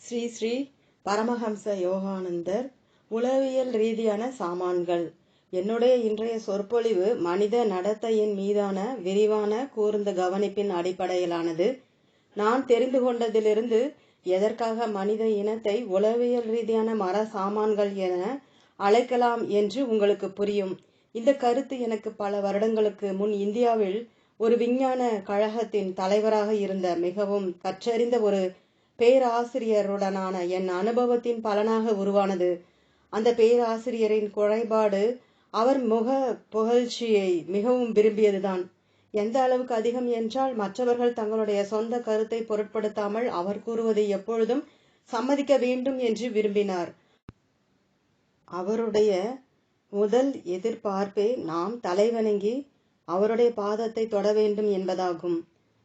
ஸ்ரீ ஸ்ரீ பரமஹம்ச யோகானந்தர் உளவியல் ரீதியான சாமான்கள். என்னுடைய இன்றைய சொற்பொழிவு மனித நடத்தையின் மீதான விரிவான கூர்ந்த கவனிப்பின் அடிப்படையிலானது. நான் தெரிந்து கொண்டதிலிருந்து எதற்காக மனித இனத்தை உளவியல் ரீதியான மர சாமான்கள் என அழைக்கலாம் என்று உங்களுக்கு புரியும். இந்த கருத்து எனக்கு பல வருடங்களுக்கு முன் இந்தியாவில் ஒரு விஞ்ஞான கழகத்தின் தலைவராக இருந்த மிகவும் கற்றறிந்த ஒரு பேராசிரியருடனான என் அனுபவத்தின் பலனாக உருவானது. அந்த பேராசிரியரின் குறைபாடு அவர் முக புகழ்ச்சியை மிகவும் விரும்பியதுதான். எந்த அளவுக்கு அதிகம் என்றால், மற்றவர்கள் தங்களுடைய சொந்த கருத்தை பொருட்படுத்தாமல் அவர் கூறுவதை எப்பொழுதும் சம்மதிக்க வேண்டும் என்று விரும்பினார். அவருடைய முதல் எதிர்பார்ப்பே நாம் தலைவணங்கி அவருடைய பாதத்தை தொட வேண்டும் என்பதாகும்.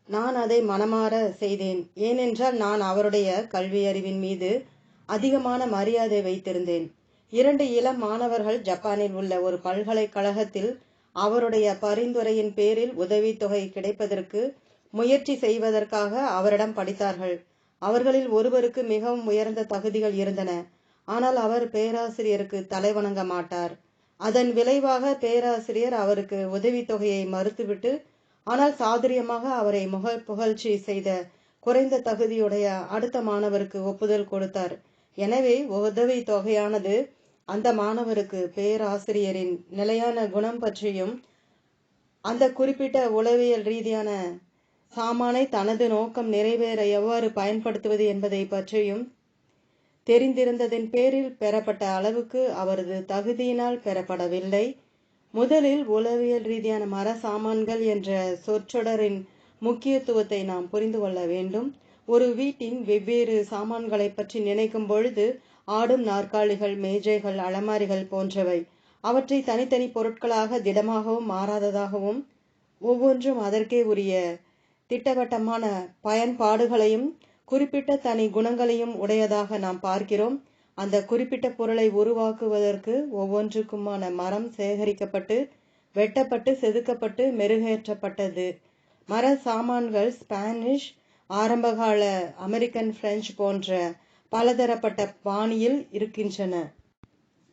நான் அதை மனமாற செய்தேன். ஏனென்றால் நான் அவருடைய கல்வியறிவின் மீது அதிகமான மரியாதை வைத்திருந்தேன். 2 இளம் மாணவர்கள் ஜப்பானில் உள்ள ஒரு பல்கலைக்கழகத்தில் அவருடைய பரிந்துரையின் பேரில் உதவித்தொகை கிடைப்பதற்கு முயற்சி செய்வதற்காக அவரிடம் படித்தார்கள். அவர்களில் ஒருவருக்கு மிகவும் உயர்ந்த தகுதிகள் இருந்தன. ஆனால் அவர் பேராசிரியருக்கு தலைவணங்க மாட்டார். அதன் விளைவாக பேராசிரியர் அவருக்கு உதவித்தொகையை மறுத்துவிட்டு, ஆனால் சாதுரியமாக அவரை முக புகழ்ச்சி செய்த குறைந்த தகுதியுடைய அடுத்த மாணவருக்கு ஒப்புதல் கொடுத்தார். எனவே உதவி தொகையானது அந்த மாணவருக்கு பேராசிரியரின் நிலையான குணம் பற்றியும் அந்த குறிப்பிட்ட உளவியல் ரீதியான சாமானை தனது நோக்கம் நிறைவேற எவ்வாறு பயன்படுத்துவது என்பதை பற்றியும் தெரிந்திருந்ததின் பேரில் பெறப்பட்ட அளவுக்கு அவரது தகுதியினால் பெறப்படவில்லை. முதலில் உளவியல் ரீதியான மர சாமான்கள் என்ற சொற்றொடரின் முக்கியத்துவத்தை நாம் புரிந்து கொள்ள வேண்டும். ஒரு வீட்டின் வெவ்வேறு சாமான்களை பற்றி நினைக்கும் பொழுது ஆடும் நாற்காலிகள், மேஜைகள், அலமாரிகள் போன்றவை. அவற்றை தனித்தனி பொருட்களாக திடமாகவும் மாறாததாகவும் ஒவ்வொன்றும் அதற்கே உரிய திட்டவட்டமான பயன்பாடுகளையும் குறிப்பிட்ட தனி குணங்களையும் உடையதாக நாம் பார்க்கிறோம். அந்த குறிப்பிட்ட பொருளை உருவாக்குவதற்கு ஒவ்வொன்றுக்குமான மரம் சேகரிக்கப்பட்டு, வெட்டப்பட்டு, செதுக்கப்பட்டு, மெருகேற்றப்பட்டது. மர சாமான்கள் ஸ்பானிஷ், ஆரம்பகால அமெரிக்கன், பிரெஞ்சு போன்ற பலதரப்பட்ட பாணியில் இருக்கின்றன.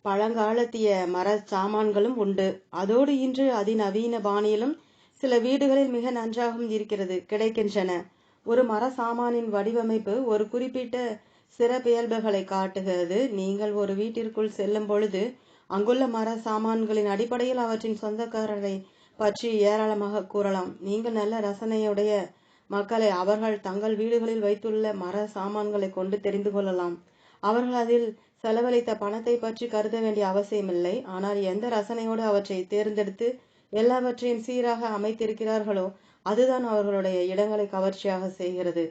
பழங்காலத்திய மர சாமான்களும் உண்டு. அதோடு இன்று அதிநவீன பாணியிலும் சில வீடுகளில் மிக நன்றாகவும் கிடைக்கின்றன. ஒரு மர சாமானின் வடிவமைப்பு ஒரு குறிப்பிட்ட சிறப்பியல்புகளை காட்டுகிறது. நீங்கள் ஒரு வீட்டிற்குள் செல்லும் பொழுது அங்குள்ள மர சாமான்களின் அடிப்படையில் அவற்றின் சொந்தக்காரரை பற்றி ஏராளமாக கூறலாம். நீங்கள் நல்ல ரசனையுடைய மக்களை அவர்கள் தங்கள் வீடுகளில் வைத்துள்ள மர சாமான்களை கொண்டு தெரிந்து கொள்ளலாம். அவர்கள் அதில் செலவழித்த பணத்தை பற்றி கருத வேண்டிய அவசியமில்லை. ஆனால் எந்த ரசனையோடு அவற்றை தேர்ந்தெடுத்து எல்லாவற்றையும் சீராக அமைத்திருக்கிறார்களோ அதுதான் அவர்களுடைய இடங்களை கவர்ச்சியாக செய்கிறது.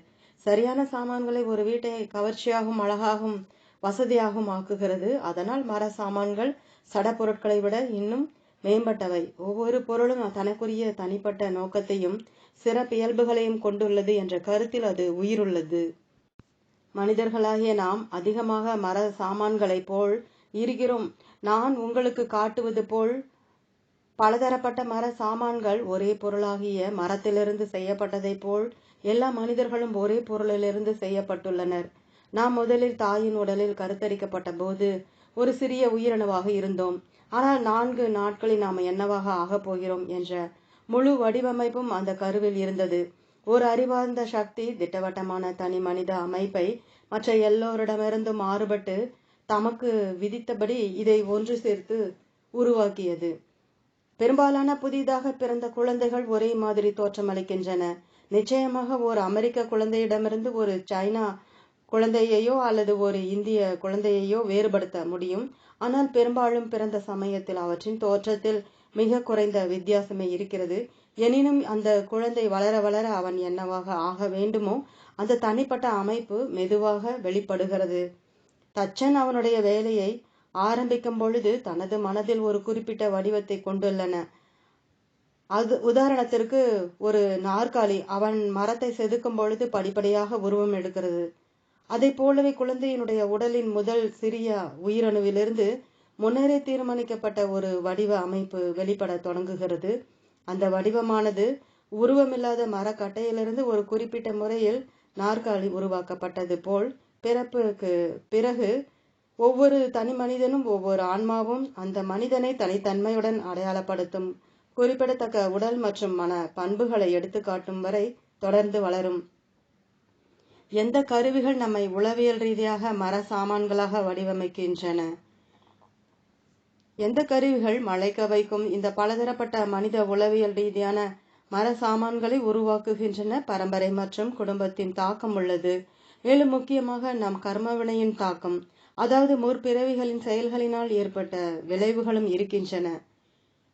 சரியான சாமான்களை ஒரு வீட்டை கவர்ச்சியாகவும் அழகாகவும் வசதியாகவும் ஆக்குகிறது. அதனால் மர சாமான்கள் சட பொருட்களை விட இன்னும் மேம்பட்டவை. ஒவ்வொரு பொருளும் தனக்குரிய தனிப்பட்ட நோக்கத்தையும் சிறப்பியல்புகளையும் கொண்டுள்ளது என்ற கருத்தில் அது உயிருள்ளது. மனிதர்களாகிய நாம் அதிகமாக மர சாமான்களை போல் இருக்கிறோம். நான் உங்களுக்கு காட்டுவது போல் பலதரப்பட்ட மர சாமான்கள் ஒரே பொருளாகிய மரத்திலிருந்து செய்யப்பட்டதை போல் எல்லா மனிதர்களும் ஒரே பொருளிலிருந்து செய்யப்பட்டுள்ளனர். நாம் முதலில் தாயின் உடலில் கருத்தரிக்கப்பட்ட போது ஒரு சிறிய உயிரணுவாக இருந்தோம். ஆனால் 4 நாட்களில் நாம் என்னவாக ஆகப் போகிறோம் என்ற முழு வடிவமைப்பும் அந்த கருவில் இருந்தது. ஒரு அறிவார்ந்த சக்தி திட்டவட்டமான தனி மனித அமைப்பை மற்ற எல்லோரிடமிருந்தும் மாறுபட்டு தமக்கு விதித்தபடி இதை ஒன்று சேர்த்து உருவாக்கியது. பெரும்பாலான புதிதாக பிறந்த குழந்தைகள் ஒரே மாதிரி தோற்றமளிக்கின்றன. நிச்சயமாக ஒரு அமெரிக்க குழந்தையிடமிருந்து ஒரு சைனா குழந்தையையோ அல்லது ஒரு இந்திய குழந்தையையோ வேறுபடுத்த முடியும். ஆனால் பெரும்பாலும் பிறந்த சமயத்தில் அவற்றின் தோற்றத்தில் மிக குறைந்த வித்தியாசமே இருக்கிறது. எனினும் அந்த குழந்தை வளர வளர அவன் என்னவாக ஆக வேண்டுமோ அந்த தனிப்பட்ட அமைப்பு மெதுவாக வெளிப்படுகிறது. தச்சன் அவனுடைய வேலையை ஆரம்பிக்கும் பொழுது தனது மனதில் ஒரு குறிப்பிட்ட வடிவத்தை கொண்டுள்ளன. அது உதாரணத்திற்கு ஒரு நாற்காலி அவன் மரத்தை செதுக்கும் பொழுது படிப்படியாக உருவம் எடுக்கிறது. அதை போலவே குழந்தையினுடைய உடலின் முதல் சிறிய உயிரணுவிலிருந்து முன்னரே தீர்மானிக்கப்பட்ட ஒரு வடிவ அமைப்பு வெளிப்பட தொடங்குகிறது. அந்த வடிவமானது உருவமில்லாத மரக்கட்டையிலிருந்து ஒரு குறிப்பிட்ட முறையில் நாற்காலி உருவாக்கப்பட்டது போல் பிறப்புக்கு பிறகு ஒவ்வொரு தனி மனிதனும் ஒவ்வொரு ஆன்மாவும் அந்த மனிதனை தனித்தன்மையுடன் அடையாளப்படுத்தும் குறிப்பிடத்தக்க உடல் மற்றும் மன பண்புகளை எடுத்துக்காட்டும் வரை தொடர்ந்து வளரும். எந்த கருவிகள் நம்மை உளவியல் ரீதியாக மர சாமான்களாக வடிவமைக்கின்றன? எந்த கருவிகள் மலைக்க வைக்கும் இந்த பலதரப்பட்ட மனித உளவியல் ரீதியான மர சாமான்களை உருவாக்குகின்றன? பரம்பரை மற்றும் குடும்பத்தின் தாக்கம் உள்ளது. மேலும் முக்கியமாக நம் கர்மவினையின் தாக்கம், அதாவது முற்பிறவிகளின் செயல்களினால் ஏற்பட்ட விளைவுகளும் இருக்கின்றன.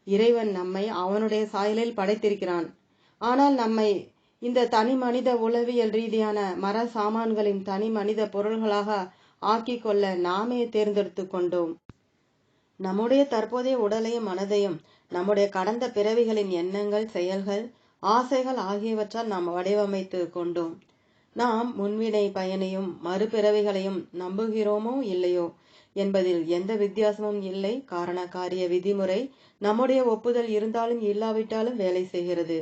இறைவன் நம்மை அவனுடைய சாயலில் படைத்திருக்கிறான். ஆனால் நம்மை இந்த தனி மனித உளவியல் ரீதியான மர சாமான்களின் தனி மனித பொருள்களாக ஆக்கிக் கொள்ள நாமே தேர்ந்தெடுத்து கொண்டோம். நம்முடைய தற்போதைய உடலையும் மனதையும் நம்முடைய கடந்த பிறவிகளின் எண்ணங்கள், செயல்கள், ஆசைகள் ஆகியவற்றால் நாம் வடிவமைத்து கொண்டோம். நாம் முன்வினை பயனையும் மறுபிறவிகளையும் நம்புகிறோமோ இல்லையோ என்பதில் எந்த வித்தியாசமும் இல்லை. காரண காரிய விதிமுறை நம்முடைய ஒப்புதல் இருந்தாலும் இல்லாவிட்டாலும் வேலை செய்கிறது.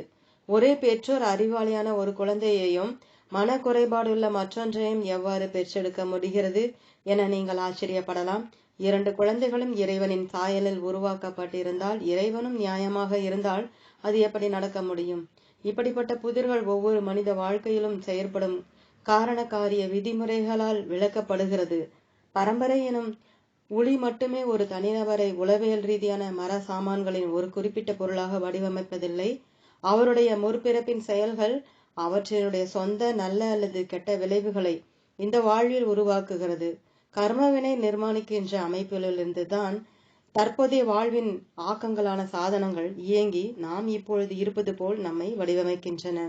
ஒரே பெற்றோர் அறிவாளியான ஒரு குழந்தையையும் மன குறைபாடுள்ள மற்றொன்றையும் எவ்வாறு பெற்றெடுக்க முடிகிறது என நீங்கள் ஆச்சரியப்படலாம். 2 குழந்தைகளும் இறைவனின் சாயலில் உருவாக்கப்பட்டிருந்தால், இறைவனும் நியாயமாக இருந்தால் அது எப்படி நடக்க முடியும்? இப்படிப்பட்ட புதிர்கள் ஒவ்வொரு மனித வாழ்க்கையிலும் செயற்படும் காரண காரிய விதிமுறைகளால் விளக்கப்படுகிறது. பரம்பரை எனும் ஒளி மட்டுமே ஒரு தனிநபரை உளவியல் ரீதியான மர சாமான்களின் ஒரு குறிப்பிட்ட பொருளாக வடிவமைப்பதில்லை. அவருடைய முற்பிறப்பின் செயல்கள் அவற்றினுடைய சொந்த நல்ல அல்லது கெட்ட விளைவுகளை இந்த வாழ்வில் உருவாக்குகிறது. கர்மவினை நிர்மாணிக்கின்ற அமைப்பிலிருந்து தான் தற்போதைய வாழ்வின் ஆக்கங்களான சாதனங்கள் இயங்கி நாம் இப்பொழுது இருப்பது போல் நம்மை வடிவமைக்கின்றன.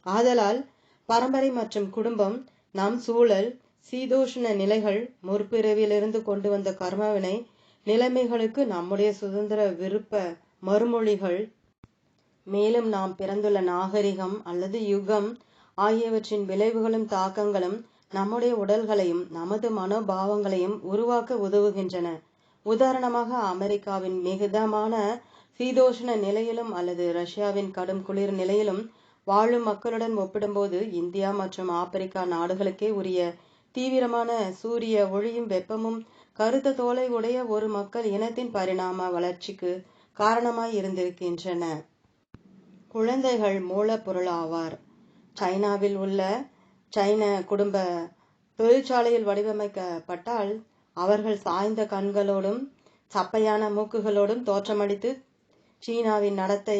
ஆதலால் பரம்பரை மற்றும் குடும்பம், நம் சூழல், சீதோஷ்ண நிலைகள், முற்பிறவிலிருந்து கொண்டு வந்த கர்மவினை நிலைமைகளுக்கு நம்முடைய சுதந்திர விருப்ப மறுமொழிகள், மேலும் நாம் பிறந்துள்ள நாகரிகம் அல்லது யுகம் ஆகியவற்றின் விளைவுகளும் தாக்கங்களும் நம்முடைய உடல்களையும் நமது மனோபாவங்களையும் உருவாக்க உதவுகின்றன. உதாரணமாக, அமெரிக்காவின் மிகுதமான சீதோஷ்ண நிலையிலும் அல்லது ரஷ்யாவின் கடும் குளிர் நிலையிலும் வாழும் மக்களுடன் ஒப்பிடும்போது இந்தியா மற்றும் ஆப்பிரிக்கா நாடுகளுக்கே உரிய தீவிரமான சூரிய ஒளியும் வெப்பமும் கருத்த தோலை உடைய ஒரு மக்கள் இனத்தின் பரிணாம வளர்ச்சிக்கு காரணமாய் இருந்திருக்கின்றன. குழந்தைகள் மூலப்பொருள் ஆவார். சைனாவில் உள்ள சைன குடும்ப தொழிற்சாலையில் வடிவமைக்கப்பட்டால் அவர்கள் சாய்ந்த கண்களோடும் சப்பையான மூக்குகளோடும் தோற்றமளித்து சீனாவின் நடத்தை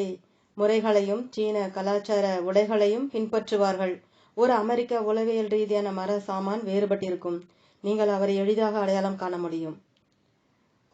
முறைகளையும் சீன கலாச்சார உடைகளையும் பின்பற்றுவார்கள். ஒரு அமெரிக்க உளவியல் ரீதியான மர சாமான் வேறுபட்டிருக்கும். நீங்கள் அவரை எளிதாக அடையாளம் காண முடியும்.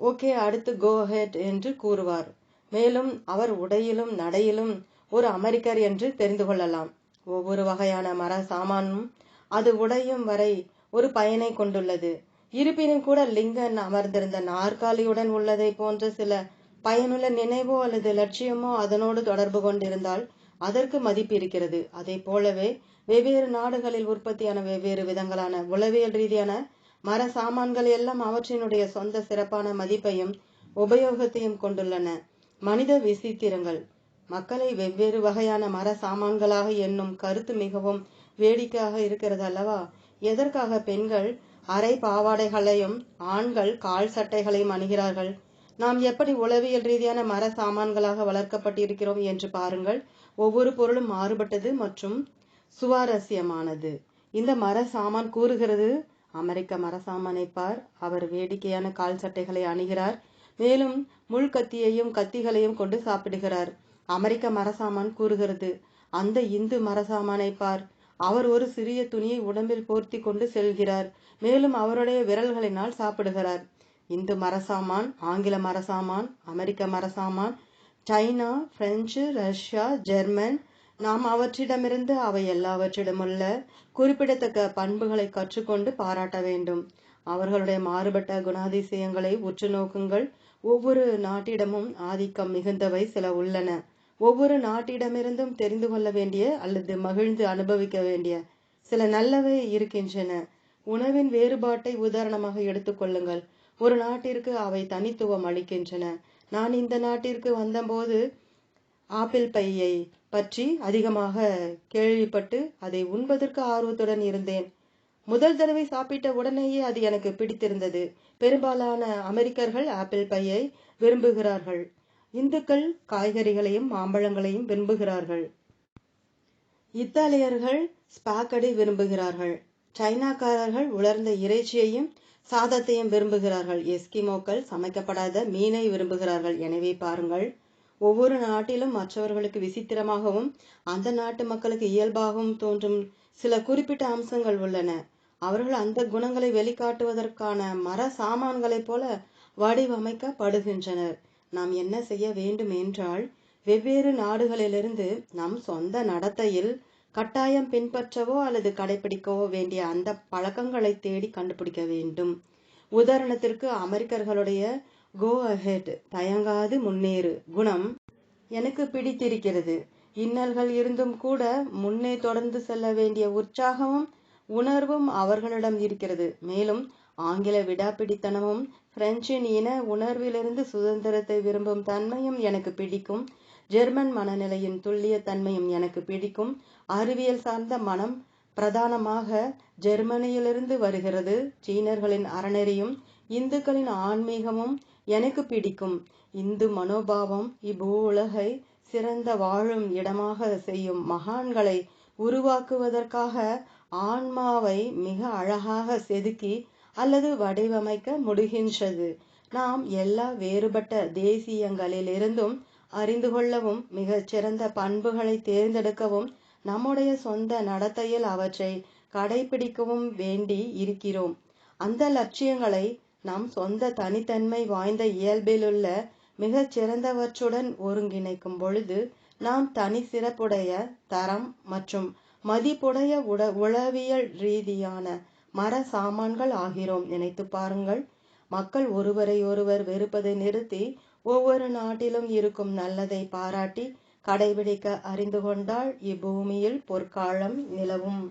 ஓகே, அடுத்து கோ ஹெட் என்று கூறுவார். மேலும் அவர் உடையிலும் நடையிலும் ஒரு அமெரிக்கர் என்று தெரிந்து கொள்ளலாம். ஒவ்வொரு வகையான மர சாமானும் அது உடையும் வரை ஒரு பயனை கொண்டுள்ளது. இருப்பினும் கூட லிங்கன் அமர்ந்திருந்த நாற்காலியுடன் உள்ளதை போன்ற சில பயனுள்ள நினைவோ அல்லது லட்சியமோ அதனோடு தொடர்பு கொண்டிருந்தால் அதற்கு மதிப்பு இருக்கிறது. அதை போலவே வெவ்வேறு நாடுகளில் உற்பத்தியான வெவ்வேறு விதங்களான உளவியல் ரீதியான மர சாமான்கள் எல்லாம் அவற்றினுடைய சொந்த சிறப்பான மதிப்பையும் உபயோகத்தையும் கொண்டுள்ளன. மனித விசித்திரங்கள் மக்களை வெவ்வேறு வகையான மர சாமான்களாக எண்ணும் கருத்து மிகவும் வேடிக்கையாக இருக்கிறது அல்லவா? எதற்காக பெண்கள் அரை பாவாடைகளையும் ஆண்கள் கால் சட்டைகளையும் அணுகிறார்கள்? நாம் எப்படி உளவியல் ரீதியான மர சாமான்களாக வளர்க்கப்பட்டிருக்கிறோம் என்று பாருங்கள். ஒவ்வொரு பொருளும் மாறுபட்டது மற்றும் சுவாரஸ்யமானது. இந்த மர சாமான் கூறுகிறது. அமெரிக்க மர சாமானை பார், அவர் வேடிக்கையான கால் சட்டைகளை அணுகிறார், மேலும் முள்கத்தியையும் கத்திகளையும் கொண்டு சாப்பிடுகிறார். அமெரிக்க மரசாமான் கூறுகிறது. அந்த இந்து மரசாமானை பார், அவர் ஒரு சிறிய துணியை உடம்பில் போர்த்தி கொண்டு செல்கிறார், மேலும் அவருடைய விரல்களினால் சாப்பிடுகிறார். இந்து மரசாமான், ஆங்கில மரசாமான், அமெரிக்க மரசாமான், சைனா, பிரெஞ்சு, ரஷ்யா, ஜெர்மன், நாம் அவற்றிடமிருந்து அவை எல்லாவற்றிடமுள்ள குறிப்பிடத்தக்க பண்புகளை கற்றுக்கொண்டு பாராட்ட வேண்டும். அவர்களுடைய மாறுபட்ட குணாதிசயங்களை உற்று நோக்குங்கள். ஒவ்வொரு நாட்டிடமும் ஆதிக்கம் மிகுந்தவை சில உள்ளன. ஒவ்வொரு நாட்டிடமிருந்தும் தெரிந்து கொள்ள வேண்டிய அல்லது மகிழ்ந்து அனுபவிக்க வேண்டிய சில நல்லவை இருக்கின்றன. உணவின் வேறுபாட்டை உதாரணமாக எடுத்துக்கொள்ளுங்கள். ஒரு நாட்டிற்கு அவை தனித்துவம் அளிக்கின்றன. நான் இந்த நாட்டிற்கு வந்தபோது ஆப்பிள் பையை பற்றி அதிகமாக கேள்விப்பட்டு அதை உண்பதற்கு ஆர்வத்துடன் இருந்தேன். முதல் தடவை சாப்பிட்ட உடனேயே அது எனக்கு பிடித்திருந்தது. பெரும்பாலான அமெரிக்கர்கள் ஆப்பிள் பையை விரும்புகிறார்கள். இந்துக்கள் காய்கறிகளையும் மாம்பழங்களையும் விரும்புகிறார்கள். இத்தாலியர்கள் ஸ்பாகடி விரும்புகிறார்கள். சைனாக்காரர்கள் உலர்ந்த இறைச்சியையும் சாதத்தையும் விரும்புகிறார்கள். எஸ்கிமோக்கள் சமைக்கப்படாத மீனை விரும்புகிறார்கள். எனவே பாருங்கள், ஒவ்வொரு நாட்டிலும் மற்றவர்களுக்கு விசித்திரமாகவும் அந்த நாட்டு மக்களுக்கு இயல்பாகவும் தோன்றும் சில குறிப்பிட்ட அம்சங்கள் உள்ளன. அவர்கள் அந்த குணங்களை வெளிக்காட்டுவதற்கான மர சாமான்களைப் போல வடிவமைக்கப்படுகின்றனர். நாம் என்ன செய்ய வேண்டும் என்றால், வெவ்வேறு நாடுகளிலிருந்து நம் சொந்த நடத்தையில் கட்டாயம் பின்பற்றவோ அல்லது கடைபிடிக்கவோ வேண்டிய அந்த பழக்கங்களை தேடி கண்டுபிடிக்க வேண்டும். உதாரணத்திற்கு, அமெரிக்கர்களுடைய கோ அஹெட், தயங்காது முன்னேறு குணம் எனக்கு பிடித்திருக்கிறது. இன்னல்கள் இருந்தும் கூட முன்னே தொடர்ந்து செல்ல வேண்டிய உற்சாகமும் உணர்வும் அவர்களிடம் இருக்கிறது. மேலும் ஆங்கில விடாப்பிடித்தனமும் பிரெஞ்சின் இன உணர்விலிருந்து சுதந்திரத்தை விரும்பும் தன்மையும் எனக்கு பிடிக்கும். ஜெர்மன் மனநிலையின் துல்லிய தன்மையும் எனக்கு பிடிக்கும். அறிவியல் சார்ந்த மனம் பிரதானமாக ஜெர்மனியிலிருந்து வருகிறது. சீனர்களின் அறநெறியும் இந்துக்களின் ஆன்மீகமும் எனக்கு பிடிக்கும். இந்து மனோபாவம் இப்பூ உலகை சிறந்த வாழும் இடமாக செய்யும் மகான்களை உருவாக்குவதற்காக ஆன்மாவை மிக அழகாக செதுக்கி அல்லது வடிவமைக்க முடிகின்றது. நாம் எல்லா வேறுபட்ட தேசியங்களிலிருந்தும் அறிந்து கொள்ளவும் மிகச் சிறந்த பண்புகளை தேர்ந்தெடுக்கவும் நம்முடைய சொந்த நடத்தையில் அவற்றை கடைபிடிக்கவும் வேண்டி இருக்கிறோம். அந்த லட்சியங்களை நம் சொந்த தனித்தன்மை வாய்ந்த இயல்பிலுள்ள மிகச் சிறந்தவற்றுடன் ஒருங்கிணைக்கும் பொழுது நாம் தனி சிறப்புடைய தரம் மற்றும் மதிப்புடைய உளவியல் ரீதியான மர சாமான்கள் ஆகிறோம். நினைத்து பாருங்கள், மக்கள் ஒருவரை ஒருவர் வெறுப்பதை நிறுத்தி ஒவ்வொரு நாட்டிலும் இருக்கும் நல்லதை பாராட்டி கடைபிடிக்க அறிந்து கொண்டால் இப்பூமியில் பொற்காலம் நிலவும்.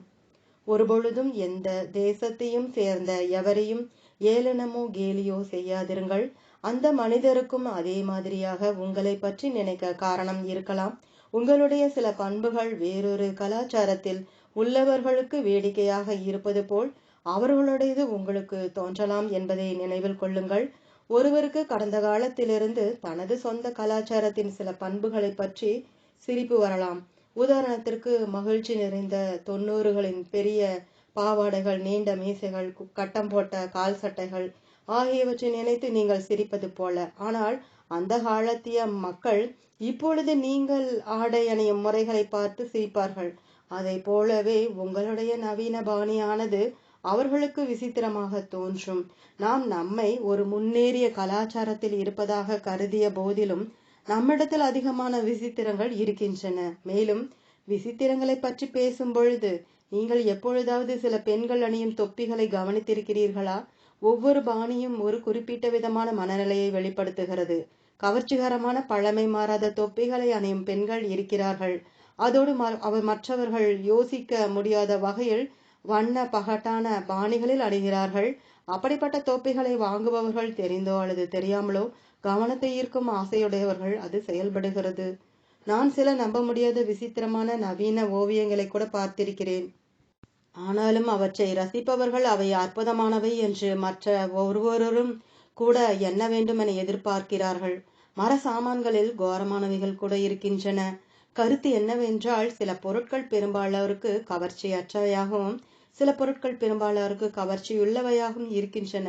ஒருபொழுதும் எந்த தேசத்தையும் சேர்ந்த எவரையும் ஏளனமோ கேலியோ செய்யாதிருங்கள். அந்த மனிதருக்கும் அதே மாதிரியாக உங்களை பற்றி நினைக்க காரணம் இருக்கலாம். உங்களுடைய சில பண்புகள் வேறொரு கலாச்சாரத்தில் உள்ளவர்களுக்கு வேடிக்கையாக இருப்பது போல் அவர்களுடையது உங்களுக்கு தோன்றலாம் என்பதை நினைவில் கொள்ளுங்கள். ஒருவருக்கு கடந்த காலத்திலிருந்து தனது சொந்த கலாச்சாரத்தின் சில பண்புகளை பற்றி சிரிப்பு வரலாம். உதாரணத்திற்கு, மகிழ்ச்சி நிறைந்த 90களின் பெரிய பாவாடைகள், நீண்ட மீசைகள், கட்டம் போட்ட கால் சட்டைகள் ஆகியவற்றை நினைத்து நீங்கள் சிரிப்பது போல. ஆனால் அந்த காலத்திய மக்கள் இப்பொழுது நீங்கள் ஆடை அணியும் முறைகளை பார்த்து சிரிப்பார்கள். அதை போலவே உங்களுடைய நவீன பாணியானது அவர்களுக்கு விசித்திரமாக தோன்றும். நாம் நம்மை ஒரு முன்னேறிய கலாச்சாரத்தில் இருப்பதாக கருதிய போதிலும் நம்மிடத்தில் அதிகமான விசித்திரங்கள் இருக்கின்றன. மேலும் விசித்திரங்களை பற்றி பேசும் பொழுது நீங்கள் எப்பொழுதாவது சில பெண்கள் அணியும் தொப்பிகளை கவனித்திருக்கிறீர்களா? ஒவ்வொரு பாணியும் ஒரு குறிப்பிட்ட விதமான மனநிலையை வெளிப்படுத்துகிறது. கவர்ச்சிகரமான பழமை மாறாத தொப்பிகளை அணியும் பெண்கள் இருக்கிறார்கள். அதோடு மற்றவர்கள் யோசிக்க முடியாத வகையில் வண்ண பகட்டான பாணிகளில் அணிகிறார்கள். அப்படிப்பட்ட தொப்பிகளை வாங்குபவர்கள் தெரிந்தோ அல்லது தெரியாமலோ கவனத்தை ஈர்க்கும் ஆசையுடையவர்கள் அது செயல்படுகிறது. நான் சில நம்ப முடியாத விசித்திரமான நவீன ஓவியங்களை கூட பார்த்திருக்கிறேன். ஆனாலும் அவற்றை ரசிப்பவர்கள் அவை அற்புதமானவை என்று மற்ற ஒருவரும் கூட எண்ண வேண்டும் என எதிர்பார்க்கிறார்கள். மர சாமான்களில் கோரமானவைகள் கூட இருக்கின்றன. கருத்து என்னவென்றால், சில பொருட்கள் பெரும்பாலோருக்கு கவர்ச்சியற்றவையாகவும் சில பொருட்கள் பெரும்பாலோருக்கு கவர்ச்சியுள்ளவையாகவும் இருக்கின்றன.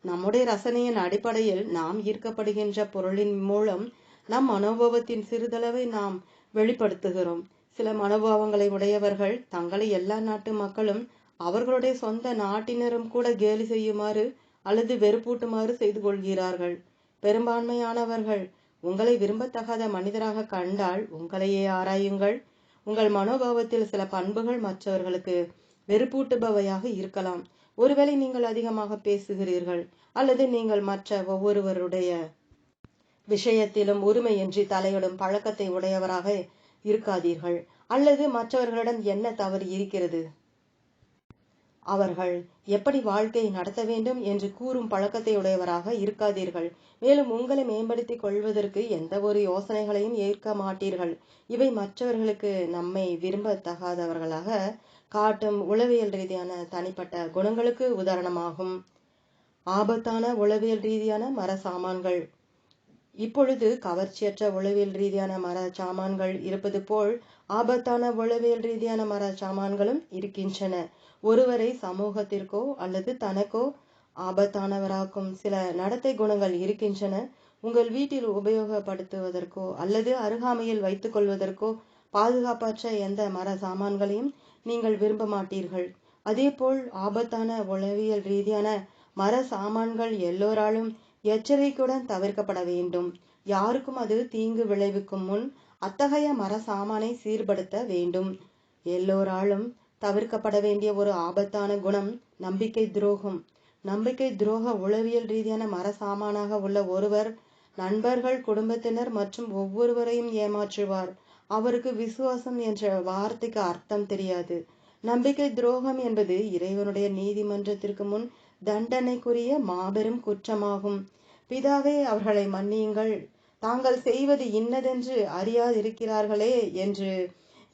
நம்முடைய ரசனையின் அடிப்படையில் நாம் ஈர்க்கப்படுகின்ற பொருளின் மூலம் நம் மனோபாவத்தின் சிறிதளவை நாம் வெளிப்படுத்துகிறோம். சில மனோபாவங்களை உடையவர்கள் தங்களை எல்லா நாட்டு மக்களும் அவர்களுடைய சொந்த நாட்டினரும் கூட கேலி செய்யுமாறு அல்லது வெறுப்பூட்டுமாறு செய்து கொள்கிறார்கள். பெரும்பான்மையானவர்கள் உங்களை விரும்பத்தகாத மனிதராக கண்டால் உங்களையே ஆராயுங்கள். உங்கள் மனோபாவத்தில் சில பண்புகள் மற்றவர்களுக்கு வெறுப்பூட்டுபவையாக இருக்கலாம். ஒருவேளை நீங்கள் அதிகமாக பேசுகிறீர்கள் அல்லது நீங்கள் மற்ற ஒவ்வொருவருடைய விஷயத்திலும் உரிமையின்றி தலையிடும் பழக்கத்தை உடையவராக இருக்காதீர்கள். அல்லது மற்றவர்களிடம் என்ன தவறு இருக்கிறது? அவர்கள் எப்படி வாழ்க்கை நடத்த வேண்டும் என்று கூறும் பழக்கத்தையுடையவராக இருக்காதீர்கள். மேலும் உங்களை மேம்படுத்திக் கொள்வதற்கு எந்த ஒரு யோசனைகளையும் ஏற்க மாட்டீர்கள். இவை மற்றவர்களுக்கு நம்மை விரும்பத்தகாதவர்களாக காட்டும் உளவியல் ரீதியான தனிப்பட்ட குணங்களுக்கு உதாரணமாகும். ஆபத்தான உளவியல் ரீதியான மர சாமான்கள். இப்பொழுது கவர்ச்சியற்ற உளவியல் ரீதியான மர சாமான்கள் இருப்பது போல் ஆபத்தான உளவியல் ரீதியான மர சாமான்களும் இருக்கின்றன. ஒருவரை சமூகத்திற்கோ அல்லது தனக்கோ ஆபத்தானவராக்கும் சில நடத்தை குணங்கள் இருக்கின்றன. உங்கள் வீட்டில் உபயோகப்படுத்துவதற்கோ அல்லது அருகாமையில் வைத்துக் கொள்வதற்கோ பாதுகாப்பற்ற எந்த மர சாமான்களையும் நீங்கள் விரும்ப மாட்டீர்கள். அதேபோல் ஆபத்தான உளவியல் ரீதியான மர சாமான்கள் எல்லோராலும் எச்சரிக்கையுடன் தவிர்க்கப்பட வேண்டும். யாருக்கும் அது தீங்கு விளைவிக்கும் முன் அத்தகைய மர சாமானை சீர்படுத்த வேண்டும். எல்லோராலும் தவிர்க்கப்பட வேண்டிய ஒரு ஆபத்தான குணம் நம்பிக்கை துரோகம். நம்பிக்கை துரோக உளவியல் ரீதியான மர சாமானாக உள்ள ஒருவர் நண்பர்கள், குடும்பத்தினர் மற்றும் ஒவ்வொருவரையும் ஏமாற்றுவார். அவருக்கு விசுவாசம் என்ற வார்த்தைக்கு அர்த்தம் தெரியாது. நம்பிக்கை துரோகம் என்பது இறைவனுடைய நீதிமன்றத்திற்கு முன் தண்டனைக்குரிய மாபெரும் குற்றமாகும். பிதாவே, அவர்களை மன்னியுங்கள், தாங்கள் செய்வது இன்னதென்று அறியாதிருக்கிறார்களே என்று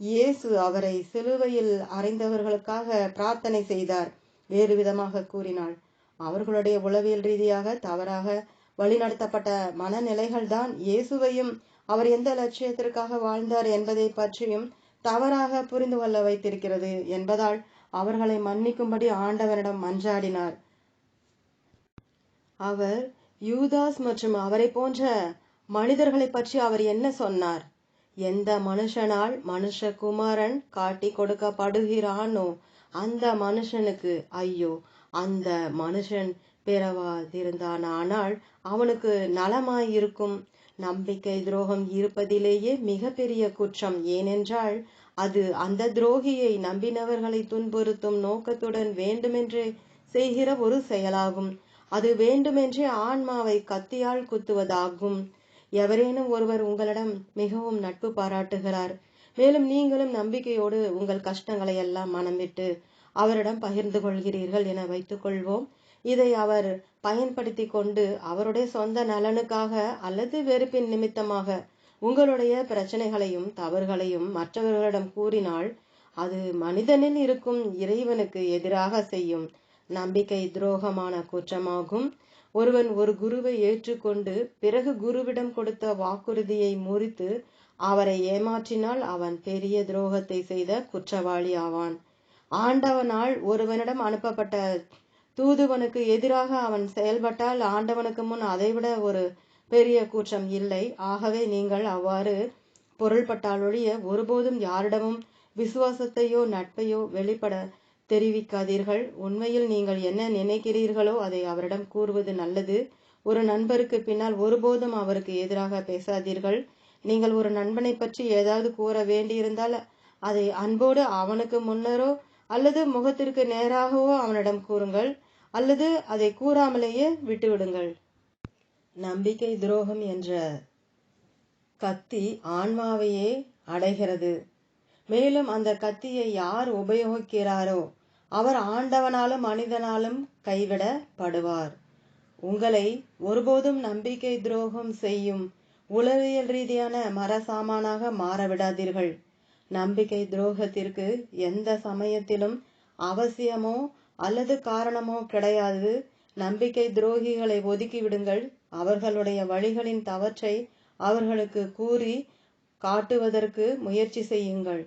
இயேசு அவரை சிலுவையில் அறைந்தவர்களுக்காக பிரார்த்தனை செய்தார். வேறு விதமாக கூறினாள், அவர்களுடைய உளவியல் ரீதியாக தவறாக வழிநடத்தப்பட்ட மனநிலைகள்தான் இயேசுவையும் அவர் எந்த லட்சியத்திற்காக வாழ்ந்தார் என்பதை பற்றியும் தவறாக புரிந்து கொள்ள வைத்திருக்கிறது என்பதால் அவர்களை மன்னிக்கும்படி ஆண்டவரிடம் மன்றாடினார். அவர் யூதாஸ் மற்றும் அவரை போன்ற மனிதர்களை பற்றி அவர் என்ன சொன்னார்? எந்த மனுஷனால் மனுஷகுமாரன் காட்டி கொடுக்கப்படுகிறானோ அந்த மனுஷனுக்கு ஐயோ, அந்த மனுஷன் பிறவாதிருந்தானால் அவனுக்கு நலமாயிருக்கும். நம்பிக்கை துரோகம் இருப்பதிலேயே மிகப்பெரிய குற்றம். ஏனென்றால் அது அந்த துரோகியை நம்பினவர்களை துன்புறுத்தும் நோக்கத்துடன் வேண்டுமென்றே செய்கிற ஒரு செயலாகும். அது வேண்டுமென்றே ஆன்மாவை கத்தியால் குத்துவதாகும். எவரேனும் ஒருவர் உங்களிடம் மிகவும் நட்பு பாராட்டுகிறார், மேலும் நீங்களும் நம்பிக்கையோடு உங்கள் கஷ்டங்களை எல்லாம் மனம் விட்டு அவரிடம் பகிர்ந்து கொள்கிறீர்கள் என வைத்துக் கொள்வோம். இதை அவர் பயன்படுத்தி கொண்டு அவருடைய சொந்த நலனுக்காக அல்லது வெறுப்பின் நிமித்தமாக உங்களுடைய பிரச்சனைகளையும் தவறுகளையும் மற்றவர்களிடம் கூறினால் அது மனிதனில் இருக்கும் இறைவனுக்கு எதிராக செய்யும் நம்பிக்கை துரோகமான குற்றமாகும். ஒருவன் ஒரு குருவை ஏற்றுக்கொண்டு பிறகு குருவிடம் கொடுத்த வாக்குறுதியை முறித்து அவரை ஏமாற்றினால் அவன் பெரிய துரோகத்தை செய்த குற்றவாளி ஆவான். ஆண்டவனால் ஒருவனிடம் அனுப்பப்பட்ட தூதுவனுக்கு எதிராக அவன் செயல்பட்டால் ஆண்டவனுக்கு முன் அதைவிட ஒரு பெரிய குற்றம் இல்லை. ஆகவே நீங்கள் அவ்வாறு பொருள்பட்டாலொழிய ஒருபோதும் யாரிடமும் விசுவாசத்தையோ நட்பையோ வெளிப்பட தெரிவிக்காதீர்கள். உண்மையில் நீங்கள் என்ன நினைக்கிறீர்களோ அதை அவரிடம் கூறுவது நல்லது. ஒரு நண்பருக்கு பின்னால் ஒருபோதும் அவருக்கு எதிராக பேசாதீர்கள். நீங்கள் ஒரு நண்பனை பற்றி ஏதாவது கூற வேண்டியிருந்தால் அதை அன்போடு அவனுக்கு முன்னரோ அல்லது முகத்திற்கு நேராகவோ அவனிடம் கூறுங்கள், அல்லது அதை கூறாமலேயே விட்டுவிடுங்கள். நம்பிக்கை துரோகம் என்ற கத்தி ஆன்மாவையே அடைகிறது. மேலும் அந்த கத்தியை யார் உபயோகிக்கிறாரோ அவர் ஆண்டவனாலும் மனிதனாலும் கைவிடப்படுவார். உங்களை ஒருபோதும் நம்பிக்கை துரோகம் செய்யும் உளவியல் ரீதியான மரசாமானாக மாறவிடாதீர்கள். நம்பிக்கை துரோகத்திற்கு எந்த சமயத்திலும் அவசியமோ அல்லது காரணமோ கிடையாது. நம்பிக்கை துரோகிகளை ஒதுக்கிவிடுங்கள். அவர்களுடைய வழிகளின் தவற்றை அவர்களுக்கு கூறி காட்டுவதற்கு முயற்சி செய்யுங்கள்.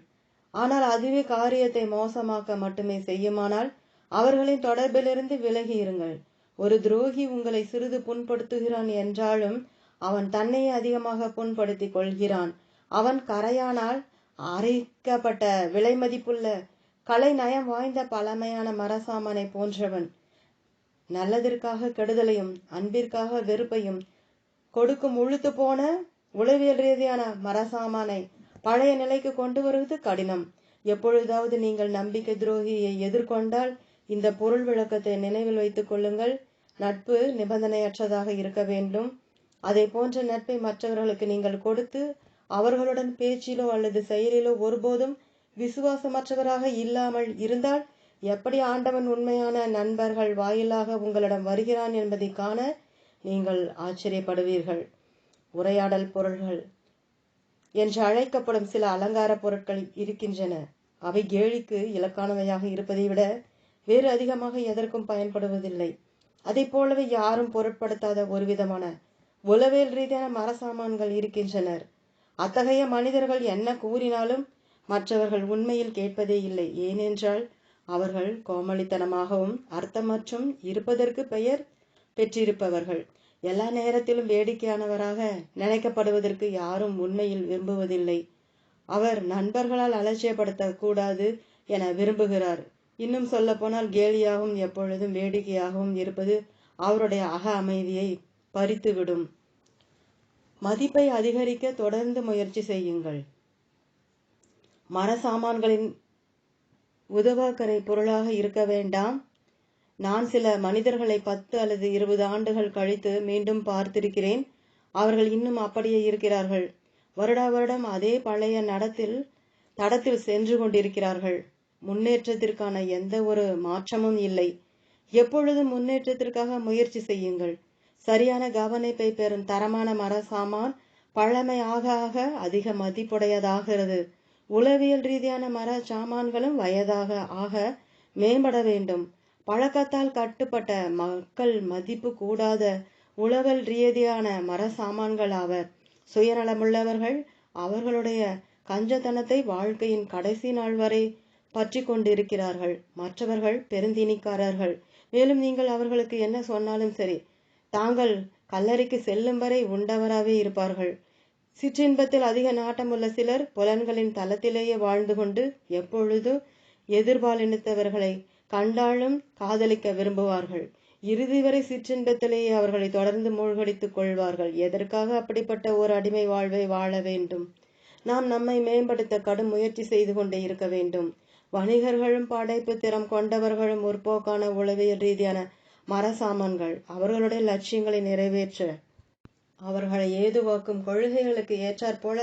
ஆனால் அதுவே காரியத்தை மோசமாக்க மட்டுமே செய்யுமானால் அவர்களின் தொடர்பிலிருந்து விலகி இருங்கள். ஒரு துரோகி உங்களை சிறிது புண்படுத்துகிறான் என்றாலும் அவன் தன்னையே அதிகமாக புண்படுத்தி கொள்கிறான். அவன் கரையானால் அரைக்கப்பட்ட விலை மதிப்புள்ள கலை நயம் வாய்ந்த பழமையான மரசாமானை போன்றவன். நல்லதற்காக கெடுதலையும் அன்பிற்காக வெறுப்பையும் கொடுக்கும் உழுத்து போன உளவியல் ரீதியான மரசாமானை பழைய நிலைக்கு கொண்டு வருவது கடினம். எப்பொழுதாவது நீங்கள் நம்பிக்கை துரோகியை எதிர்கொண்டால் இந்த பொருள் விளக்கத்தை நினைவில் வைத்துக் கொள்ளுங்கள். நட்பு நிபந்தனையற்றதாக இருக்க வேண்டும். அதை போன்ற நட்பை மற்றவர்களுக்கு நீங்கள் கொடுத்து அவர்களுடன் பேச்சிலோ அல்லது செயலிலோ ஒருபோதும் விசுவாசமற்றவராக இல்லாமல் இருந்தால் எப்படி ஆண்டவன் உண்மையான நண்பர்கள் வாயிலாக உங்களிடம் வருகிறான் என்பதை காண நீங்கள் ஆச்சரியப்படுவீர்கள். உரையாடல் பொருள்கள் என்று அழைக்கப்படும் சில அலங்கார பொருட்கள் இருக்கின்றன. அவை கேலிக்கு இலக்கானவையாக இருப்பதை விட வேறு அதிகமாக எதற்கும் பயன்படுவதில்லை. அதை போலவே யாரும் பொருட்படுத்தாத ஒரு விதமான உளவியல் ரீதியான மரசாமான்கள் இருக்கின்றனர். அத்தகைய மனிதர்கள் என்ன கூறினாலும் மற்றவர்கள் உண்மையில் கேட்பதே இல்லை. ஏனென்றால் அவர்கள் கோமளித்தனமாகவும் அர்த்தமற்றும் இருப்பதற்கு பெயர் பெற்றிருப்பவர்கள். எல்லா நேரத்திலும் வேடிக்கையானவராக நினைக்கப்படுவதற்கு யாரும் உண்மையில் விரும்புவதில்லை. அவர் நண்பர்களால் அலட்சியப்படுத்த கூடாது என விரும்புகிறார். இன்னும் சொல்ல போனால் கேலியாகவும் எப்பொழுதும் வேடிக்கையாகவும் இருப்பது அவருடைய அக அமைதியை பறித்துவிடும். மதிப்பை அதிகரிக்க தொடர்ந்து முயற்சி செய்யுங்கள். மரசாமான்களின் உதவாக்கரை பொருளாக இருக்க வேண்டாம். நான் சில மனிதர்களை 10 அல்லது 20 ஆண்டுகள் கழித்து மீண்டும் பார்த்திருக்கிறேன். அவர்கள் இன்னும் அப்படியே இருக்கிறார்கள். வருடா வருடம் அதே பழைய தடத்தில் சென்று கொண்டிருக்கிறார்கள். முன்னேற்றத்திற்கான எந்த ஒரு மாற்றமும் இல்லை. எப்பொழுதும் முன்னேற்றத்திற்காக முயற்சி செய்யுங்கள். சரியான கவனிப்பை பெறும் தரமான மரசாமான் பழமை ஆக ஆக அதிக மதிப்புடையதாகிறது. உளவியல் ரீதியான மர சாமான்களும் வயதாக ஆக மேம்பட வேண்டும். பழக்கத்தால் கட்டுப்பட்ட மக்கள் மதிப்பு கூடாத உளவியல் ரீதியான மர சாமான்கள் ஆவர். சுயநலமுள்ளவர்கள் அவர்களுடைய கஞ்சத்தனத்தை வாழ்க்கையின் கடைசி நாள் வரை பற்றி கொண்டிருக்கிறார்கள். மற்றவர்கள் பெருந்தினிக்காரர்கள். மேலும் நீங்கள் அவர்களுக்கு என்ன சொன்னாலும் சரி, தாங்கள் கல்லறைக்கு செல்லும் வரை உண்டவராகவே இருப்பார்கள். சிற்றின்பத்தில் அதிக நாட்டமுள்ள சிலர் புலன்களின் தளத்திலேயே வாழ்ந்து கொண்டு எப்பொழுதும் எதிர்பாலினத்தவர்களை கண்டாலும் காதலிக்க விரும்புவார்கள். இறுதி வரை சிற்றின்பத்திலேயே அவர்களை தொடர்ந்து மூழ்கடித்துக் கொள்வார்கள். எதற்காக அப்படிப்பட்ட ஒரு அடிமை வாழ்வை வாழ வேண்டும்? நாம் நம்மை மேம்படுத்த கடும் முயற்சி செய்து கொண்டே இருக்க வேண்டும். வணிகர்களும் படைப்பு திறம் கொண்டவர்களும் முற்போக்கான உளவியல் ரீதியான மரசாமான்கள் அவர்களுடைய லட்சியங்களை நிறைவேற்ற அவர்களை ஏதுவாக்கும் கொள்கைகளுக்கு ஏற்றாற்போல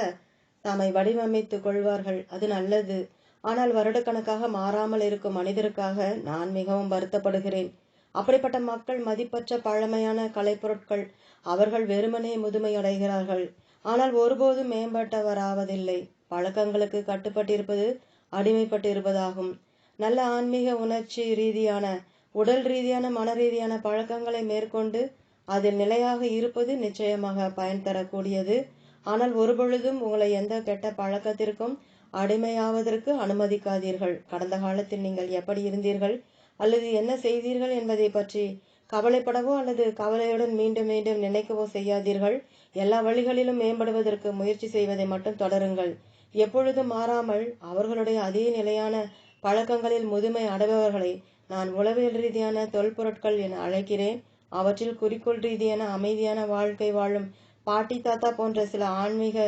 தம்மை வடிவமைத்துக் கொள்வார்கள். அது நல்லது. ஆனால் வருடக்கணக்காக மாறாமல் இருக்கும் மனிதருக்காக நான் மிகவும் வருத்தப்படுகிறேன். அப்படிப்பட்ட மக்கள் மதிப்பற்ற பழமையான கலைப்பொருட்கள். அவர்கள் வெறுமனே முதுமை அடைகிறார்கள், ஆனால் ஒருபோதும் மேம்பட்டவராவதில்லை. பழக்கங்களுக்கு கட்டுப்பட்டிருப்பது அடிமைப்பட்டிருப்பதாகும். நல்ல ஆன்மீக உணர்ச்சி ரீதியான உடல் ரீதியான மன ரீதியான பழக்கங்களை மேற்கொண்டு அதில் நிலையாக இருப்பது நிச்சயமாக பயன் தரக்கூடியது. ஆனால் ஒருபொழுதும் உங்களை எந்த கெட்ட பழக்கத்திற்கும் அடிமையாவதற்கு அனுமதிக்காதீர்கள். கடந்த காலத்தில் நீங்கள் எப்படி இருந்தீர்கள் அல்லது என்ன செய்தீர்கள் என்பதை பற்றி கவலைப்படவோ அல்லது கவலையுடன் மீண்டும் மீண்டும் நினைக்கவோ செய்யாதீர்கள். எல்லா வழிகளிலும் மேம்படுவதற்கு முயற்சி செய்வதை மட்டும் தொடருங்கள். எப்பொழுதும் மாறாமல் அவர்களுடைய அதே நிலையான பழக்கங்களில் முதுமை அடைபவர்களை நான் உளவியல் ரீதியான தொல்பொருட்கள் என அழைக்கிறேன். அவற்றில் குறிக்கோள் ரீதியான அமைதியான வாழ்க்கை வாழும் பாட்டி தாத்தா போன்ற சில ஆன்மீக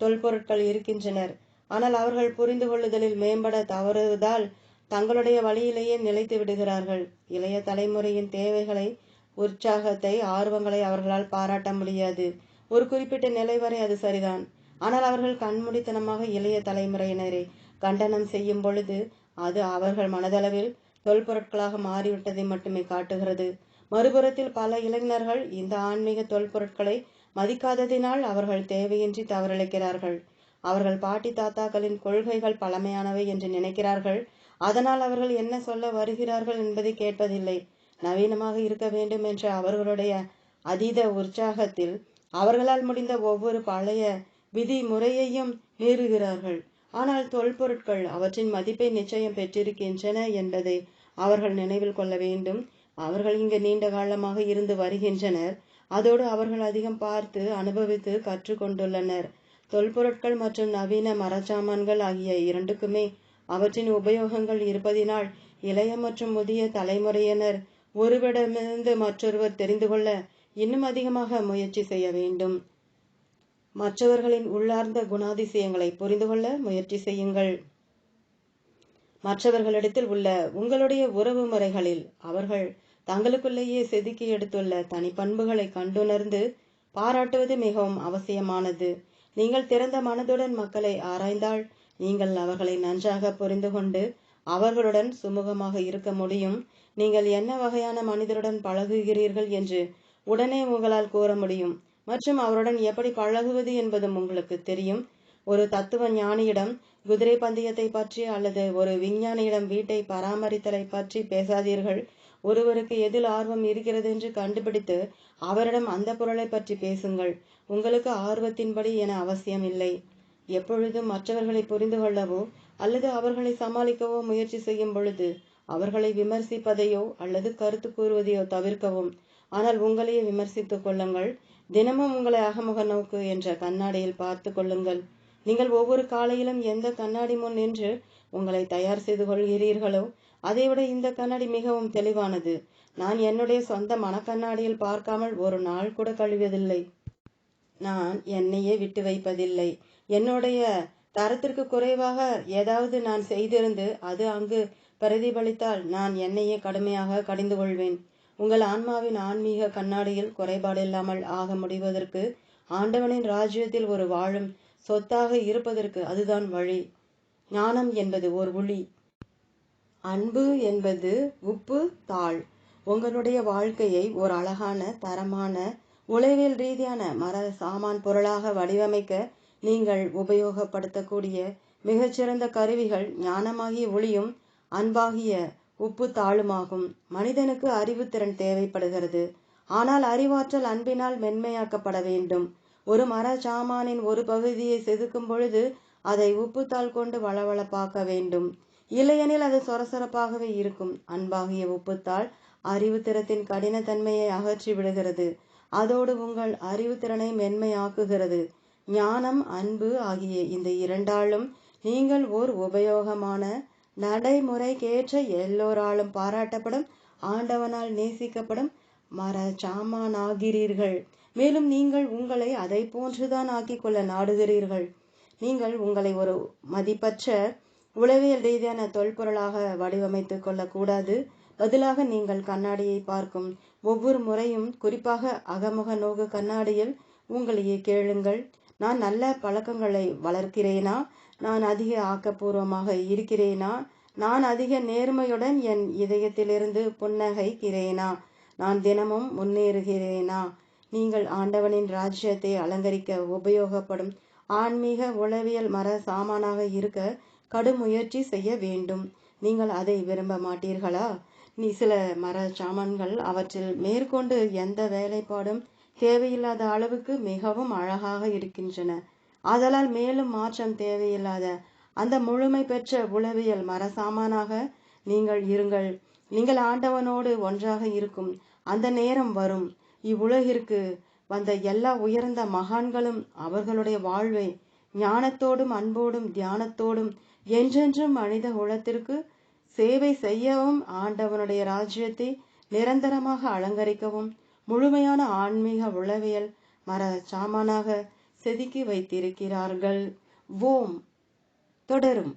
தொல்பொருட்கள் இருக்கின்றனர். ஆனால் அவர்கள் புரிந்து கொள்ளுதலில் மேம்பட தவறுவதால் தங்களுடைய வழியிலேயே நிலைத்து விடுகிறார்கள். இளைய தலைமுறையின் தேவைகளை, உற்சாகத்தை, ஆர்வங்களை அவர்களால் பாராட்ட முடியாது. ஒரு குறிப்பிட்ட நிலை வரை அது சரிதான். ஆனால் அவர்கள் கண்மூடித்தனமாக இளைய தலைமுறையினரை கண்டனம் செய்யும் பொழுது அது அவர்கள் மனதளவில் தொல்பொருட்களாக மாறிவிட்டதை மட்டுமே காட்டுகிறது. மறுபுறத்தில் பல இளைஞர்கள் இந்த ஆன்மீக தொல்பொருட்களை மதிக்காததினால் அவர்கள் தேவையின்றி தவறிழைக்கிறார்கள். அவர்கள் பாட்டி தாத்தாக்களின் கொள்கைகள் பழமையானவை என்று நினைக்கிறார்கள். அதனால் அவர்கள் என்ன சொல்ல வருகிறார்கள் என்பதை கேட்பதில்லை. நவீனமாக இருக்க வேண்டும் என்ற அவர்களுடைய அதீத உற்சாகத்தில் அவர்களால் முடிந்த ஒவ்வொரு பழைய விதி முறையையும் மீறுகிறார்கள். ஆனால் தொல்பொருட்கள் அவற்றின் மதிப்பை நிச்சயம் பெற்றிருக்கின்றன என்பதை அவர்கள் நினைவில் கொள்ள வேண்டும். அவர்கள் இங்கு நீண்ட காலமாக இருந்து வருகின்றனர். அதோடு அவர்கள் அதிகம் பார்த்து அனுபவித்து கற்றுக்கொண்டுள்ளனர். தொல்பொருட்கள் மற்றும் நவீன மரச்சாமான்கள் ஆகிய இரண்டுக்குமே அவற்றின் உபயோகங்கள் இருப்பதினால் இளைய மற்றும் முதிய தலைமுறையினர் ஒருவரிடமிருந்து மற்றொருவர் தெரிந்து கொள்ள இன்னும் அதிகமாக முயற்சி செய்ய வேண்டும். மற்றவர்களின் உள்ளார்ந்த குணாதிசயங்களை புரிந்து கொள்ள முயற்சி செய்யுங்கள். மற்றவர்களிடத்தில் உள்ள உங்களுடைய உறவு முறைகளில் அவர்கள் தங்களுக்குள்ளேயே செதுக்கி எடுத்துள்ள தனிப்பண்புகளை கண்டுணர்ந்து பாராட்டுவது மிகவும் அவசியமானது. நீங்கள் திறந்த மனதுடன் மக்களை ஆராய்ந்தால் நீங்கள் அவர்களை நன்றாக புரிந்து கொண்டு அவர்களுடன் சுமூகமாக இருக்க முடியும். நீங்கள் என்ன வகையான மனிதருடன் பழகுகிறீர்கள் என்று உடனே உங்களால் கூற முடியும். மற்றும் அவருடன் எப்படி பழகுவது என்பதும் உங்களுக்கு தெரியும். ஒரு தத்துவ ஞானியிடம் குதிரை பந்தயத்தை பற்றி அல்லது ஒரு விஞ்ஞானியிடம் வீட்டை பராமரித்தலை பற்றி பேசாதீர்கள். ஒருவருக்கு எதில் ஆர்வம் இருக்கிறது என்று கண்டுபிடித்து அவரிடம் அந்த பொருளை பற்றி பேசுங்கள். உங்களுக்கு ஆர்வத்தின்படி என அவசியம் இல்லை. எப்பொழுதும் மற்றவர்களை புரிந்து கொள்ளவோ அல்லது அவர்களை சமாளிக்கவோ முயற்சி செய்யும் பொழுது அவர்களை விமர்சிப்பதையோ அல்லது கருத்து கூறுவதையோ தவிர்க்கவும். ஆனால் உங்களையே விமர்சித்துக் கொள்ளுங்கள். தினமும் உங்களை அகமுக நோக்கு என்ற கண்ணாடியில் பார்த்து கொள்ளுங்கள். நீங்கள் ஒவ்வொரு காலையிலும் எந்த கண்ணாடி முன் நின்று உங்களை தயார் செய்து கொள்கிறீர்களோ அதைவிட இந்த கண்ணாடி மிகவும் தெளிவானது. நான் என்னுடைய சொந்த மனக்கண்ணாடியில் பார்க்காமல் ஒரு நாள் கூட கழிவதில்லை. நான் என்னையே விட்டு வைப்பதில்லை. என்னுடைய தரத்திற்கு குறைவாக ஏதாவது நான் செய்திருந்து அது அங்கு பிரதிபலித்தால் நான் என்னையே கடுமையாக கடிந்து கொள்வேன். உங்கள் ஆன்மாவின் ஆன்மீக கண்ணாடியில் குறைபாடில்லாமல் ஆக முடிவதற்கு, ஆண்டவனின் ராஜ்யத்தில் ஒரு வாழும் சொத்தாக இருப்பதற்கு அதுதான் வழி. ஞானம் என்பது ஒரு ஒளி. அன்பு என்பது உப்பு தாள். உங்களுடைய வாழ்க்கையை ஒரு அழகான, தரமான, உளவியல் ரீதியான மர சாமான் பொருளாக வடிவமைக்க நீங்கள் உபயோகப்படுத்தக்கூடிய மிகச்சிறந்த கருவிகள் ஞானமாகிய ஒளியும் அன்பாகிய உப்பு தாளுமாகும். மனிதனுக்கு அறிவுத்திறன் தேவைப்படுகிறது. ஆனால் அறிவாற்றல் அன்பினால் மென்மையாக்கப்பட வேண்டும். ஒரு மர சாமானின் ஒரு பகுதியை செதுக்கும் பொழுது அதை உப்புத்தாள் கொண்டு வளவளப்பாக்க வேண்டும். இல்லையெனில் அது சொரசொரப்பாகவே இருக்கும். அன்பாகிய உப்புத்தாள் அறிவுத்திறத்தின் கடினத்தன்மையை அகற்றி விடுகிறது. அதோடு உங்கள் அறிவுத்திறனை மென்மையாக்குகிறது. ஞானம், அன்பு ஆகிய இந்த இரண்டாலும் நீங்கள் ஓர் உபயோகமான, நடைமுறைக்கேற்ற, எல்லோராலும் பாராட்டப்படும், ஆண்டவனால் நேசிக்கப்படும் மர சாமானாகிறீர்கள். மேலும் நீங்கள் உங்களை அதை போன்றுதான் ஆக்கிக்கொள்ள நாடுகிறீர்கள். நீங்கள் உங்களை ஒரு மதிப்பற்ற உளவியல் ரீதியான தொல்பொருளாக வடிவமைத்துக் கொள்ளக்கூடாது. பதிலாக நீங்கள் கண்ணாடியை பார்க்கும் ஒவ்வொரு முறையும், குறிப்பாக அகமுக நோக்கு கண்ணாடியில் உங்களையே கேளுங்கள். நான் நல்ல பழக்கங்களை வளர்க்கிறேனா? நான் அதிக ஆக்கப்பூர்வமாக இருக்கிறேனா? நான் அதிக நேர்மையுடன் என் இதயத்திலிருந்து புன்னகைக்கிறேனா? நான் தினமும் முன்னேறுகிறேனா? நீங்கள் ஆண்டவனின் ராஜ்யத்தை அலங்கரிக்க உபயோகப்படும் ஆன்மீக உளவியல் மர சாமானாக இருக்க கடும் முயற்சி செய்ய வேண்டும். நீங்கள் அதை விரும்ப மாட்டீர்களா? சில மர சாமான்கள் அவற்றில் மேற்கொண்டு எந்த வேலைப்பாடும் தேவையில்லாத அளவுக்கு மிகவும் அழகாக இருக்கின்றன. ஆதலால் மேலும் மாற்றம் தேவையில்லாத அந்த முழுமை பெற்ற உளவியல் மர சாமானாக நீங்கள் இருங்கள். நீங்கள் ஆண்டவனோடு ஒன்றாக இருக்கும் அந்த நேரம் வரும். இவ்வுலகிற்கு வந்த எல்லா உயர்ந்த மகான்களும் அவர்களுடைய வாழ்வை ஞானத்தோடும் அன்போடும் தியானத்தோடும் என்றென்றும் மனித குலத்திற்கு சேவை செய்யவும், ஆண்டவனுடைய ராஜ்யத்தை நிரந்தரமாக அலங்கரிக்கவும் முழுமையான ஆன்மீக உளவியல் மர சாமானாக செதுக்கி வைத்திருக்கிறார்கள். ஓம். தொடரும்.